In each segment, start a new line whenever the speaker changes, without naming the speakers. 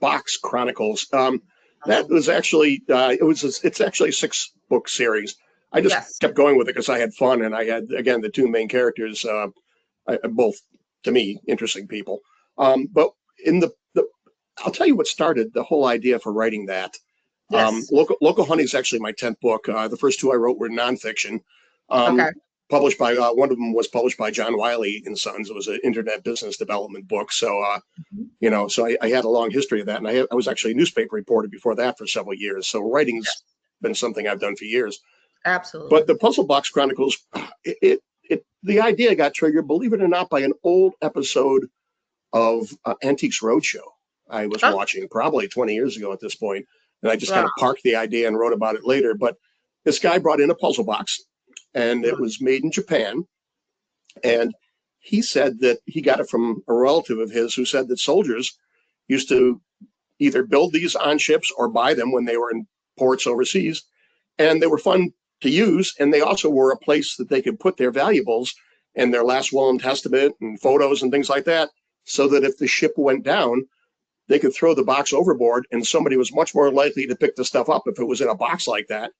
Box Chronicles.
Uh-huh.
That was actually it's actually a 6-book series. I just
Yes.
kept going with it because I had fun, and I had, again, the two main characters, both to me interesting people. But in the I'll tell you what started the whole idea for writing that.
Yes.
Local Honey is actually my 10th book. The first two I wrote were nonfiction. Um,
Okay.
Published by one of them was published by John Wiley and Sons. It was an internet business development book. So
Mhm.
so I had a long history of that, and I was actually a newspaper reporter before that for several years. So writing's
Yes.
been something I've done for years. But
Absolutely.
the Puzzle Box Chronicles, the idea got triggered, believe it or not, by an old episode of Antiques Roadshow I was
Oh,
watching probably 20 years ago at this point, and I just kind
wow.
of parked the idea and wrote about it later. But this guy brought in a puzzle box, and it
Wow.
was made in Japan, and he said that he got it from a relative of his who said that soldiers used to either build these on ships or buy them when they were in ports overseas, and they were fun to use, and they also were a place that they could put their valuables and their last will and testament and photos and things like that, so that if the ship went down, they could throw the box overboard, and somebody was much more likely to pick the stuff up if it was in a box like that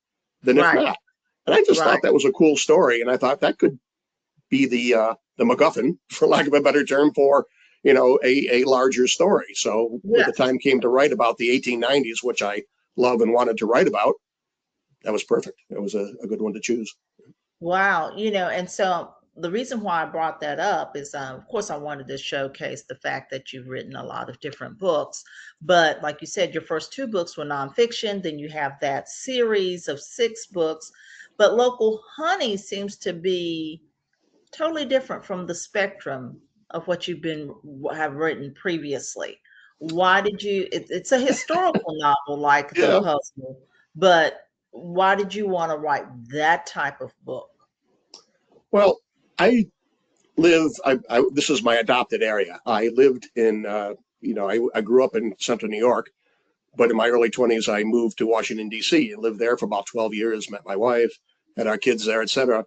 than if
Right.
not. And I just
Right.
thought that was a cool story, and I thought that could be the MacGuffin, for lack of a better term, for a larger story. So when the
Yes.
time came to write about the 1890s, which I love and wanted to write about, that was perfect. It was a good one to choose.
Wow. And so the reason why I brought that up is, of course, I wanted to showcase the fact that you've written a lot of different books. But like you said, your first two books were nonfiction. Then you have that series of 6 books. But Local Honey seems to be totally different from the spectrum of what you've been have written previously. Why did you? It's a historical novel like The
Yeah.
Puzzle, but why did you want to write that type of book?
Well, I this is my adopted area. I lived in, I grew up in central New York, but in my early 20s, I moved to Washington, D.C. and lived there for about 12 years, met my wife, had our kids there, etc.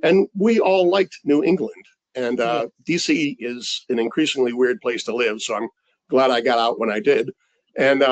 And we all liked New England. And
Yeah.
DC is an increasingly weird place to live. So I'm glad I got out when I did. And